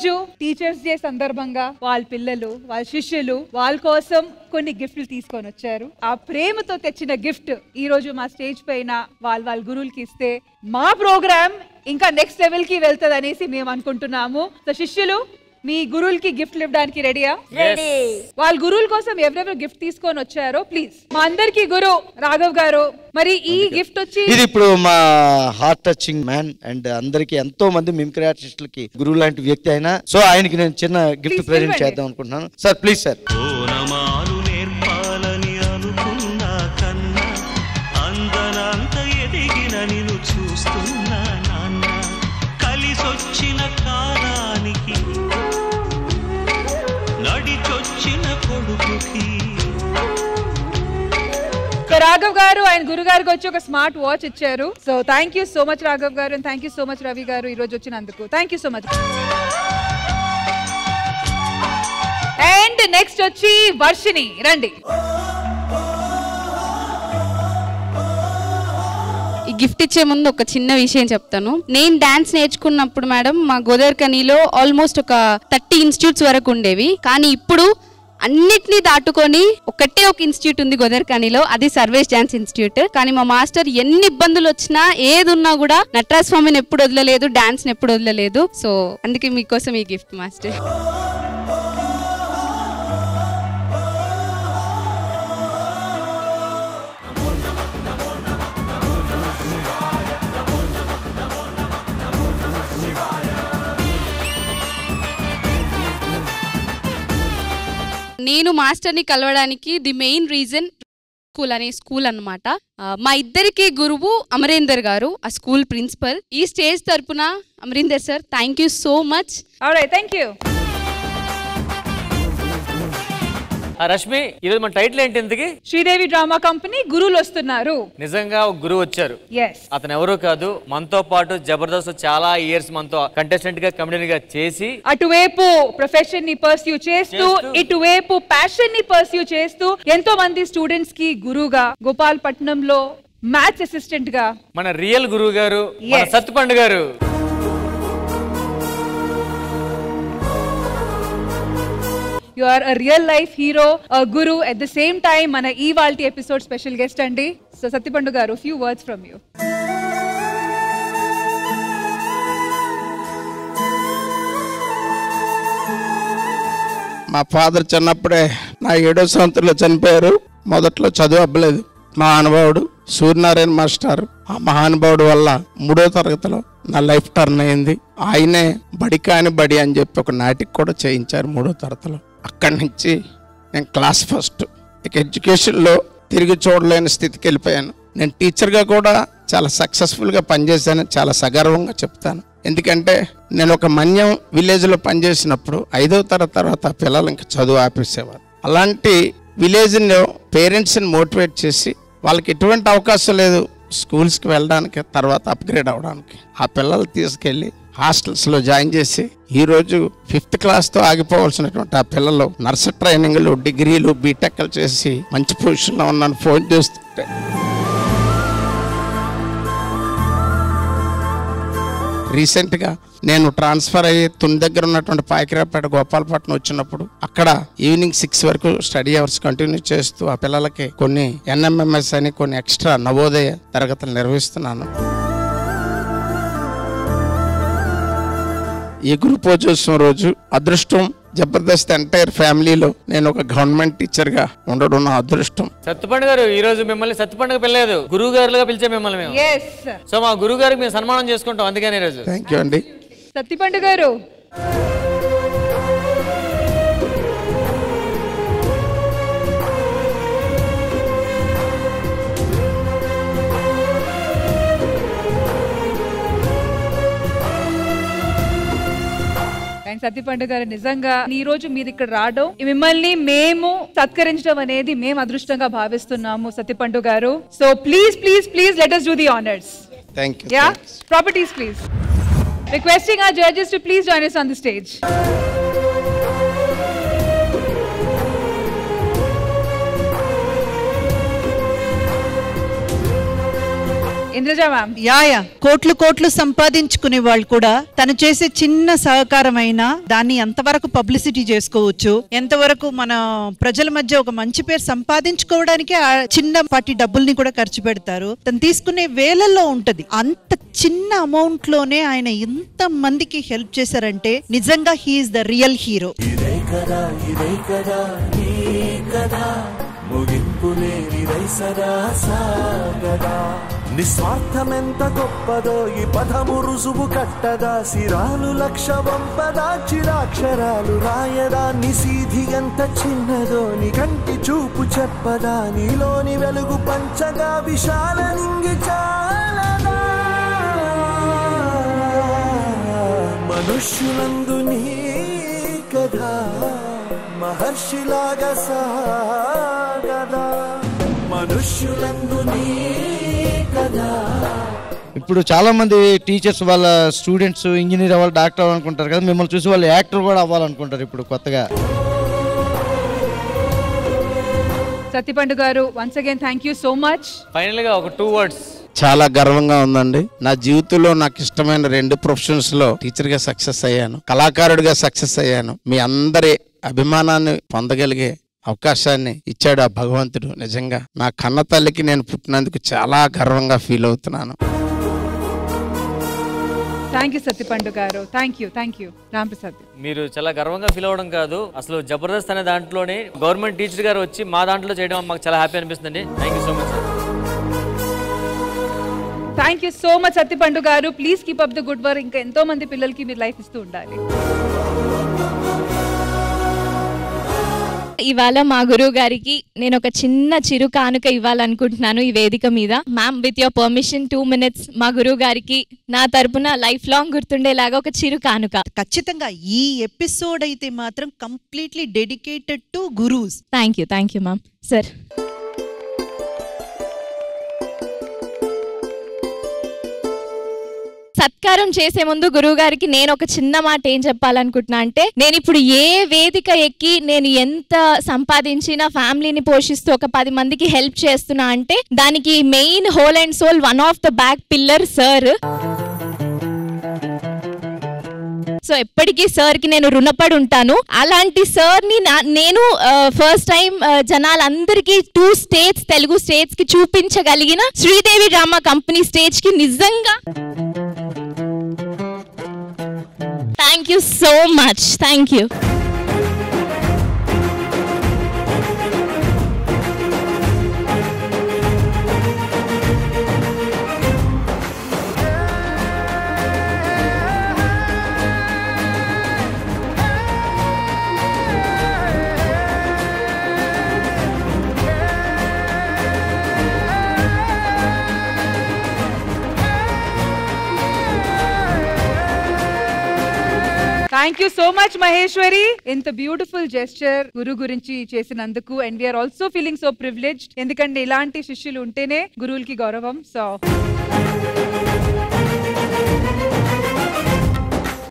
రోజు teachers day సందర్భంగా వాళ్ళ పిల్లలు వాళ్ళ శిష్యులు వాళ్ళ కోసం కొన్ని గిఫ్ట్లు తీసుకొని వచ్చారు. ఆ ప్రేమతో తెచ్చిన గిఫ్ట్ ఈ రోజు మా స్టేజ్ పైన వాళ్ళ గురువులకి ఇస్తే మా ప్రోగ్రామ్ ఇంకా నెక్స్ట్ లెవెల్ కి వెళ్తుంది అనేసి మేము అనుకుంటున్నాము. సో శిష్యులు మీ గురువులకి గిఫ్ట్లు ఇవ్వడానికి రెడీయా? వాళ్ళ గురువుల కోసం ఎవరెవరు గిఫ్ట్ తీసుకొని వచ్చారో ప్లీజ్. మా అందరికి గురు రాఘవ్ గారు, మరి ఈ గిఫ్ట్ వచ్చి ఇది ఇప్పుడు మా హార్ట్ టచింగ్ మ్యాన్ అండ్ అందరికి ఎంతో మంది మిమిక్రీ ఆర్టిస్టులకి గురువు లాంటి వ్యక్తి అయినా, సో ఆయనకి నేను చిన్న గిఫ్ట్ ప్రెజెంట్ చేద్దాం అనుకుంటున్నాను. Sir please sir. రాఘవ్ గారు ఆయన గురుగారికి వచ్చి ఒక స్మార్ట్ వాచ్ ఇచ్చారు. So thank you so much Raghav గారు and thank you so much Ravi గారు ఈ రోజు వచ్చినందుకు. Thank you so much. And next వచ్చి వర్షిని, రండి. ఈ గిఫ్ట్ ఇచ్చే ముందు ఒక చిన్న విషయం చెప్తాను. నేను డాన్స్ నేర్చుకున్నప్పుడు మేడం మా గోదావరిఖనిలో ఆల్మోస్ట్ ఒక 30 ఇన్స్టిట్యూట్స్ వరకు ఉండేవి. కానీ ఇప్పుడు అన్నిటినీ దాటుకొని ఒకటే ఒక ఇన్స్టిట్యూట్ ఉంది గోదావరిఖనిలో, అది సర్వేష్ డాన్స్ ఇన్స్టిట్యూట్. కానీ మా మాస్టర్ ఎన్ని ఇబ్బందులు వచ్చినా ఏది ఉన్నా కూడా నటరాజ్ స్వామిని ఎప్పుడు వదలలేదు, డాన్స్ ని ఎప్పుడు వదలలేదు. సో అందుకే మీకోసం ఈ గిఫ్ట్ మాస్టర్. నేను మాస్టర్ని కలవడానికి ది మెయిన్ రీజన్ స్కూల్ అనే స్కూల్ అన్నమాట. మా ఇద్దరికి గురువు అమరేందర్ గారు, ఆ స్కూల్ ప్రిన్సిపల్. ఈ స్టేజ్ తరపున Amarender sir thank you so much. Alright, thank you. Rashmi, ఈరోజు మన టైటిల్ ఏంటి? ఇంతకి శ్రీదేవి డ్రామా కంపెనీ గురువులు వస్తున్నారు. నిజంగా ఒక గురువు వచ్చారు. yes, అతను ఎవరో కాదు, మనతో పాటు జబర్దస్త్ చాలా ఇయర్స్ మనతో కంటెస్టెంట్ గా కమెడియన్ గా చేసి అటువైపు ప్రొఫెషన్ ని పర్స్యూ చేస్తూ ఇటువైపు ప్యాషన్ ని పర్స్యూ చేస్తూ ఎంతో మంది స్టూడెంట్స్ కి గురువుగా గోపాలపట్నంలో మ్యాథ్స్ అసిస్టెంట్ గా మన రియల్ గురువు గారు మన సత్తుపండు గారు. You are a real life hero, a guru at the same time. Mana Ivalti episode special guest andi. So Satyapandu garu, few words from you. మా ఫాదర్ చిన్నప్పుడే నా 7వ సంవత్సరంలో చనిపోయారు. మొదట్లో చదువు అవ్వలేదు. మా అనుభవుడు సూర్యనారాయణ మాస్టర్, ఆ మహానుభావుడు వల్ల 3వ తరగతిలో నా లైఫ్ టర్న్ అయింది. ఆయనే బడి కాని బడి అని చెప్పి ఒక నాటికి కూడా చేయించారు 3వ తరగతిలో. అక్కడి నుంచి నేను క్లాస్ ఫస్ట్. ఇక ఎడ్యుకేషన్లో తిరిగి చూడలేని స్థితికి వెళ్ళిపోయాను. నేను టీచర్గా కూడా చాలా సక్సెస్ఫుల్గా పనిచేశాను, చాలా సగర్వంగా చెప్తాను. ఎందుకంటే నేను ఒక మన్యం విలేజ్లో పనిచేసినప్పుడు 5వ తరగతి తర్వాత పిల్లలు ఇంకా చదువు ఆపేసేవారు. అలాంటి విలేజ్లో పేరెంట్స్ని మోటివేట్ చేసి వాళ్ళకి ఎటువంటి అవకాశం లేదు స్కూల్స్కి వెళ్ళడానికి, తర్వాత అప్గ్రేడ్ అవ్వడానికి, ఆ పిల్లలు తీసుకెళ్ళి హాస్టల్స్లో జాయిన్ చేసి ఈరోజు 5th క్లాస్తో ఆగిపోవాల్సినటువంటి ఆ పిల్లలు నర్సరీ ట్రైనింగ్లు, డిగ్రీలు, బీటెక్లు చేసి మంచి పొజిషన్లో ఉన్నాను. ఫోన్ చేస్తుంటే రీసెంట్గా నేను ట్రాన్స్ఫర్ అయ్యి తుని దగ్గర ఉన్నటువంటి పాయకరాపేట గోపాలపట్నం వచ్చినప్పుడు అక్కడ ఈవినింగ్ 6 వరకు స్టడీ అవర్స్ కంటిన్యూ చేస్తూ ఆ పిల్లలకి కొన్ని NMMS అని కొన్ని ఎక్స్ట్రా నవోదయ తరగతులు నిర్వహిస్తున్నాను. ఈ గురు పూజోత్సవం రోజు అదృష్టం జబర్దస్త్ ఎంటైర్ ఫ్యామిలీలో నేను ఒక గవర్నమెంట్ టీచర్ గా ఉండడం నా అదృష్టం. సత్తుపండు గారు, ఈ రోజు మిమ్మల్ని సత్తుపండుగా పిలలేదు, గురువు గారులుగా పిలిచే మిమ్మల్ని మేము. సో మా గురువు గారికి మేము సన్మానం చేసుకుంటాం, అందుకని ఈరోజు. థ్యాంక్ యూ అండి. సత్తిపండు గారు, సత్తిపండు గారు, నిజంగా ఈ రోజు మీరు ఇక్కడ రావడం, మిమ్మల్ని మేము సత్కరించడం అనేది మేము అదృష్టంగా భావిస్తున్నాము సత్తిపండు గారు. So please please please let us do the honors. Thank you. Yeah, properties please. Requesting our judges to please join us on the stage. In Indraja ma'am. Yeah కోట్లు సంపాదించుకునే వాళ్ళు కూడా తను చేసే చిన్న సహకారమైనా దాన్ని ఎంతవరకు పబ్లిసిటీ చేసుకోవచ్చు, ఎంతవరకు మన ప్రజల మధ్య ఒక మంచి పేరు సంపాదించుకోవడానికి ఆ చిన్నపాటి డబ్బుల్ని కూడా ఖర్చు పెడతారు. తను తీసుకునే వేలల్లో ఉంటది. అంత చిన్న అమౌంట్ లోనే ఆయన ఎంత మందికి హెల్ప్ చేశారంటే నిజంగా హీఈస్ ద రియల్ హీరో. నిస్వార్థమెంత గొప్పదో ఈ పదము రుజువు కట్టదా, సిరాలు లక్ష వంపదా, చిరాక్షరాలు రాయదా, నిసీధి ఎంత చిన్నదో నీ కంటి చూపు చెప్పదా, నీలోని వెలుగు పంచగా విశాల నింగి చాలదా, మనుష్యులందు నీ కథా మహర్షిలాగా సాగదా, మనుష్యులందు నీ కథా. ఇప్పుడు చాలా మంది టీచర్స్ వాళ్ళ స్టూడెంట్స్ ఇంజనీర్ అవ్వాలి, డాక్టర్ అవ్వాలనుకుంటారు కదా, మిమ్మల్ని చూసి వాళ్ళు యాక్టర్ కూడా అవ్వాలనుకుంటారు ఇప్పుడు కొత్తగా. సత్తిపండు గారు, once again thank you so much. Final గా ఒక 2 words. చాలా గర్వంగా ఉందండి. నా జీవితంలో నాకు ఇష్టమైన 2 ప్రొఫెషన్స్ లో టీచర్ గా సక్సెస్ అయ్యాను, కళాకారుడిగా సక్సెస్ అయ్యాను. మీ అందరి అభిమానాన్ని పొందగలిగే అవకాశాన్ని ఇచ్చాడు ఆ భగవంతుడు. నిజంగా నా కన్న తల్లికి నేను పుట్టినందుకు చాలా గర్వంగా ఫీల్ అవుతున్నాను. థ్యాంక్ యూ సత్తిపండు గారు. Thank you Ramprasad. మీరు చాలా గర్వంగా ఫీల్ అవ్వడం కాదు, అసలు జబర్దస్త్ అనే దాంట్లోనే గవర్నమెంట్ టీచర్ గారు వచ్చి మా దాంట్లో చేయడం మాకు చాలా హ్యాపీ అనిపిస్తుంది. Thank you so much. Thank you so much Sattipandu గారు. Please keep up the good work. ఇంకా ఎంతో మంది పిల్లలకి మీరు లైఫ్ ఇస్తూ ఉండాలి. ఇవాళ మా గురువు గారికి నేను ఒక చిన్న చిరు కానుక ఇవ్వాలనుకుంటున్నాను ఈ వేదిక మీద. Ma'am, with your permission 2 minutes మా గురువు గారికి నా తరపున లైఫ్ లాంగ్ గుర్తుండేలాగా ఒక చిరు కానుక. ఖచ్చితంగా ఈ ఎపిసోడ్ అయితే మాత్రం completely dedicated to gurus. Thank you ma'am. Sir, సత్కారం చేసే ముందు గురువు గారికి నేను ఒక చిన్న మాట ఏం చెప్పాలనుకుంటున్నా అంటే, నేను ఇప్పుడు ఏ వేదిక ఎక్కి నేను ఎంత సంపాదించిన ఫ్యామిలీని పోషిస్తూ ఒక 10 మందికి హెల్ప్ చేస్తున్నా అంటే దానికి main whole and soul one of the back pillar sir. So ఎప్పటికీ సార్ కి నేను రుణపడి ఉంటాను. అలాంటి సార్ ని నేను ఫస్ట్ టైం జనాలందరికీ 2 states తెలుగు స్టేట్స్ కి చూపించగలిగిన శ్రీదేవి డ్రామా కంపెనీ స్టేజ్ కి నిజంగా thank you so much. Thank you. Thank you so much Maheshwari. ఇంత బ్యూటిఫుల్ జెస్చర్ గురు గురించి చేసినందుకు. And we are also feeling so privileged, ఎందుకంటే ఇలాంటి శిష్యులు ఉంటేనే గురువులకి గౌరవం. సో